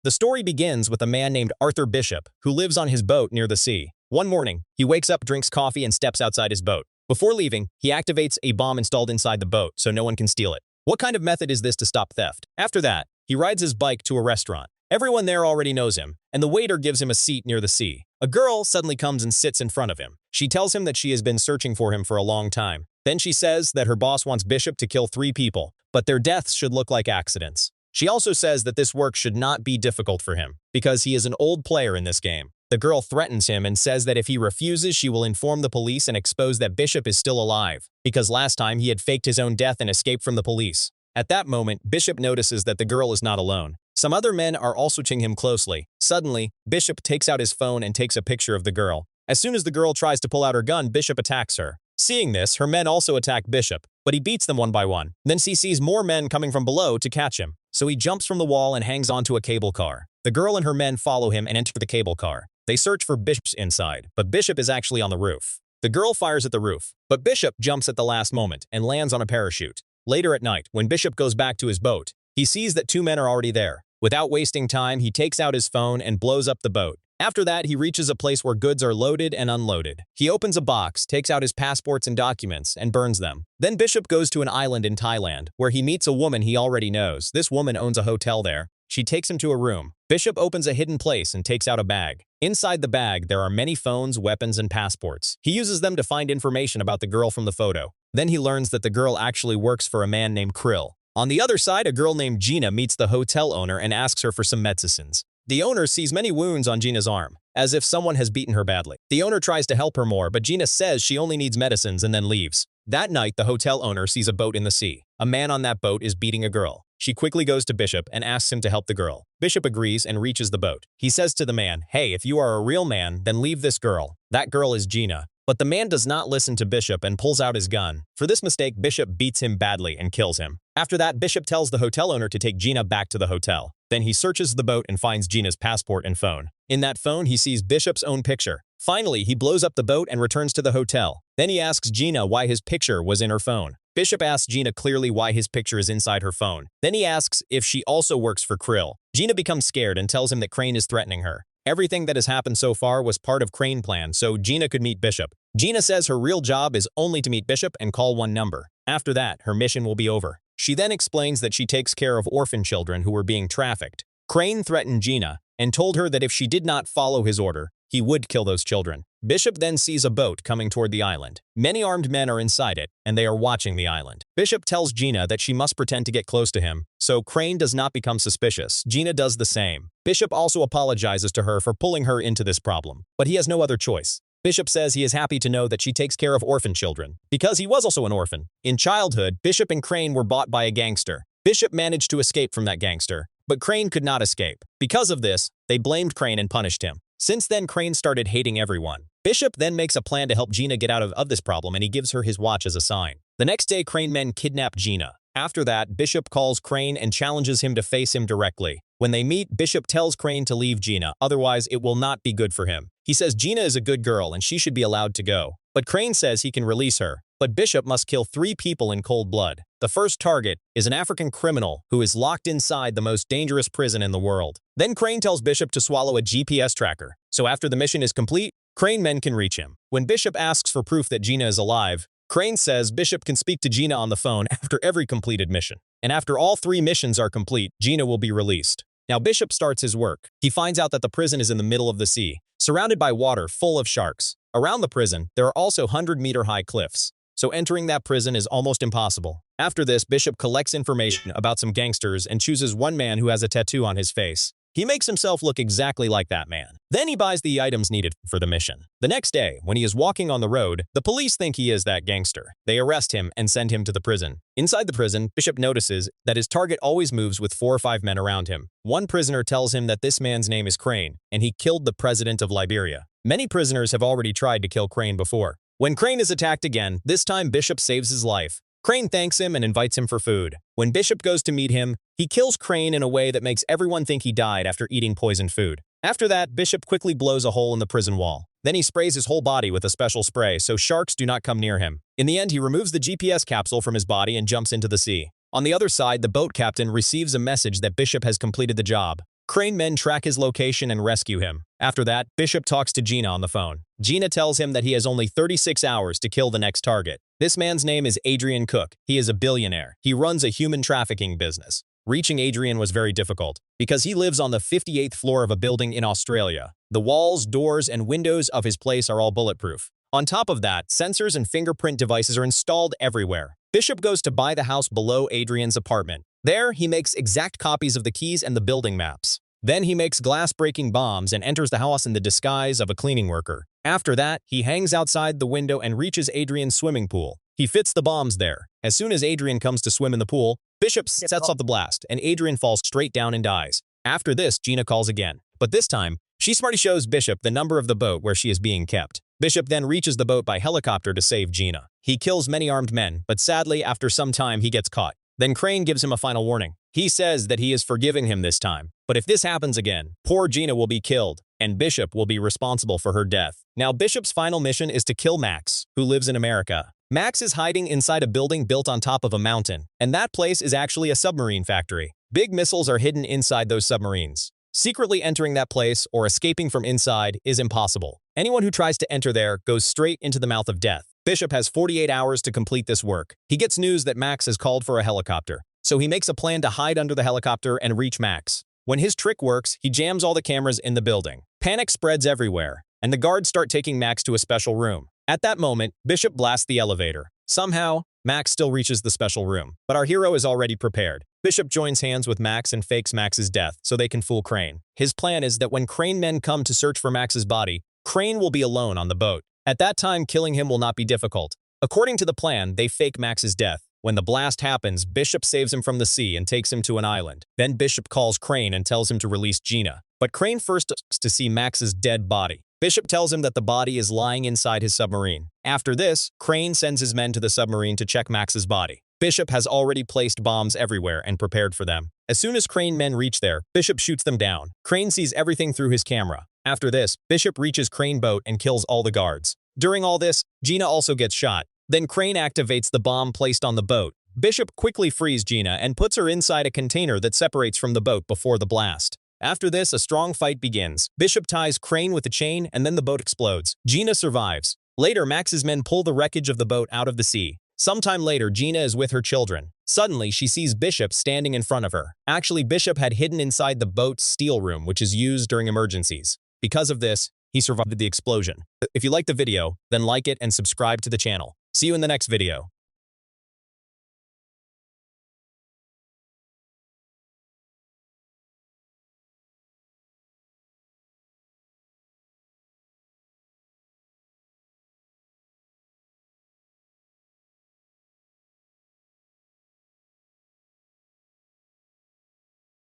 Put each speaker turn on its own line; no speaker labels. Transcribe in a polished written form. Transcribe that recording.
The story begins with a man named Arthur Bishop, who lives on his boat near the sea. One morning, he wakes up, drinks coffee, and steps outside his boat. Before leaving, he activates a bomb installed inside the boat so no one can steal it. What kind of method is this to stop theft? After that, he rides his bike to a restaurant. Everyone there already knows him, and the waiter gives him a seat near the sea. A girl suddenly comes and sits in front of him. She tells him that she has been searching for him for a long time. Then she says that her boss wants Bishop to kill 3 people, but their deaths should look like accidents. She also says that this work should not be difficult for him, because he is an old player in this game. The girl threatens him and says that if he refuses, she will inform the police and expose that Bishop is still alive, because last time he had faked his own death and escaped from the police. At that moment, Bishop notices that the girl is not alone. Some other men are also watching him closely. Suddenly, Bishop takes out his phone and takes a picture of the girl. As soon as the girl tries to pull out her gun, Bishop attacks her. Seeing this, her men also attack Bishop, but he beats them one by one. Then he sees more men coming from below to catch him, so he jumps from the wall and hangs onto a cable car. The girl and her men follow him and enter the cable car. They search for Bishop inside, but Bishop is actually on the roof. The girl fires at the roof, but Bishop jumps at the last moment and lands on a parachute. Later at night, when Bishop goes back to his boat, he sees that 2 men are already there. Without wasting time, he takes out his phone and blows up the boat. After that, he reaches a place where goods are loaded and unloaded. He opens a box, takes out his passports and documents, and burns them. Then Bishop goes to an island in Thailand, where he meets a woman he already knows. This woman owns a hotel there. She takes him to a room. Bishop opens a hidden place and takes out a bag. Inside the bag, there are many phones, weapons, and passports. He uses them to find information about the girl from the photo. Then he learns that the girl actually works for a man named Krill. On the other side, a girl named Gina meets the hotel owner and asks her for some medicines. The owner sees many wounds on Gina's arm, as if someone has beaten her badly. The owner tries to help her more, but Gina says she only needs medicines and then leaves. That night, the hotel owner sees a boat in the sea. A man on that boat is beating a girl. She quickly goes to Bishop and asks him to help the girl. Bishop agrees and reaches the boat. He says to the man, "Hey, if you are a real man, then leave this girl. That girl is Gina." But the man does not listen to Bishop and pulls out his gun. For this mistake, Bishop beats him badly and kills him. After that, Bishop tells the hotel owner to take Gina back to the hotel. Then he searches the boat and finds Gina's passport and phone. In that phone, he sees Bishop's own picture. Finally, he blows up the boat and returns to the hotel. Then he asks Gina why his picture was in her phone. Bishop asks Gina clearly why his picture is inside her phone. Then he asks if she also works for Krill. Gina becomes scared and tells him that Crane is threatening her. Everything that has happened so far was part of Crane's plan, so Gina could meet Bishop. Gina says her real job is only to meet Bishop and call one number. After that, her mission will be over. She then explains that she takes care of orphan children who were being trafficked. Crane threatened Gina and told her that if she did not follow his order, he would kill those children. Bishop then sees a boat coming toward the island. Many armed men are inside it, and they are watching the island. Bishop tells Gina that she must pretend to get close to him, so Crane does not become suspicious. Gina does the same. Bishop also apologizes to her for pulling her into this problem, but he has no other choice. Bishop says he is happy to know that she takes care of orphan children, because he was also an orphan. In childhood, Bishop and Crane were bought by a gangster. Bishop managed to escape from that gangster, but Crane could not escape. Because of this, they blamed Crane and punished him. Since then, Crane started hating everyone. Bishop then makes a plan to help Gina get out of this problem, and he gives her his watch as a sign. The next day, Crane men kidnap Gina. After that, Bishop calls Crane and challenges him to face him directly. When they meet, Bishop tells Crane to leave Gina, otherwise it will not be good for him. He says Gina is a good girl and she should be allowed to go. But Crane says he can release her. But Bishop must kill 3 people in cold blood. The first target is an African criminal who is locked inside the most dangerous prison in the world. Then Crane tells Bishop to swallow a GPS tracker. So after the mission is complete, Crane men can reach him. When Bishop asks for proof that Gina is alive, Crane says Bishop can speak to Gina on the phone after every completed mission. And after all 3 missions are complete, Gina will be released. Now Bishop starts his work. He finds out that the prison is in the middle of the sea, surrounded by water full of sharks. Around the prison, there are also 100-meter-high cliffs, so entering that prison is almost impossible. After this, Bishop collects information about some gangsters and chooses one man who has a tattoo on his face. He makes himself look exactly like that man. Then he buys the items needed for the mission. The next day, when he is walking on the road, the police think he is that gangster. They arrest him and send him to the prison. Inside the prison, Bishop notices that his target always moves with 4 or 5 men around him. One prisoner tells him that this man's name is Crane, and he killed the president of Liberia. Many prisoners have already tried to kill Crane before. When Crane is attacked again, this time Bishop saves his life. Crane thanks him and invites him for food. When Bishop goes to meet him, he kills Crane in a way that makes everyone think he died after eating poisoned food. After that, Bishop quickly blows a hole in the prison wall. Then he sprays his whole body with a special spray so sharks do not come near him. In the end, he removes the GPS capsule from his body and jumps into the sea. On the other side, the boat captain receives a message that Bishop has completed the job. Crane men track his location and rescue him. After that, Bishop talks to Gina on the phone. Gina tells him that he has only 36 hours to kill the next target. This man's name is Adrian Cook. He is a billionaire. He runs a human trafficking business. Reaching Adrian was very difficult because he lives on the 58th floor of a building in Australia. The walls, doors, and windows of his place are all bulletproof. On top of that, sensors and fingerprint devices are installed everywhere. Bishop goes to buy the house below Adrian's apartment. There, he makes exact copies of the keys and the building maps. Then he makes glass-breaking bombs and enters the house in the disguise of a cleaning worker. After that, he hangs outside the window and reaches Adrian's swimming pool. He fits the bombs there. As soon as Adrian comes to swim in the pool, Bishop sets off the blast, and Adrian falls straight down and dies. After this, Gina calls again. But this time, she smartly shows Bishop the number of the boat where she is being kept. Bishop then reaches the boat by helicopter to save Gina. He kills many armed men, but sadly, after some time, he gets caught. Then Crane gives him a final warning. He says that he is forgiving him this time. But if this happens again, poor Gina will be killed, and Bishop will be responsible for her death. Now, Bishop's final mission is to kill Max, who lives in America. Max is hiding inside a building built on top of a mountain, and that place is actually a submarine factory. Big missiles are hidden inside those submarines. Secretly entering that place or escaping from inside is impossible. Anyone who tries to enter there goes straight into the mouth of death. Bishop has 48 hours to complete this work. He gets news that Max has called for a helicopter, so he makes a plan to hide under the helicopter and reach Max. When his trick works, he jams all the cameras in the building. Panic spreads everywhere, and the guards start taking Max to a special room. At that moment, Bishop blasts the elevator. Somehow, Max still reaches the special room, but our hero is already prepared. Bishop joins hands with Max and fakes Max's death so they can fool Crane. His plan is that when Crane men come to search for Max's body, Crane will be alone on the boat. At that time, killing him will not be difficult. According to the plan, they fake Max's death. When the blast happens, Bishop saves him from the sea and takes him to an island. Then Bishop calls Crane and tells him to release Gina. But Crane first asks to see Max's dead body. Bishop tells him that the body is lying inside his submarine. After this, Crane sends his men to the submarine to check Max's body. Bishop has already placed bombs everywhere and prepared for them. As soon as Crane men reach there, Bishop shoots them down. Crane sees everything through his camera. After this, Bishop reaches Crane boat and kills all the guards. During all this, Gina also gets shot. Then Crane activates the bomb placed on the boat. Bishop quickly frees Gina and puts her inside a container that separates from the boat before the blast. After this, a strong fight begins. Bishop ties Crane with a chain and then the boat explodes. Gina survives. Later, Max's men pull the wreckage of the boat out of the sea. Sometime later, Gina is with her children. Suddenly, she sees Bishop standing in front of her. Actually, Bishop had hidden inside the boat's steel room, which is used during emergencies. Because of this, he survived the explosion. If you liked the video, then like it and subscribe to the channel. See you in the next video.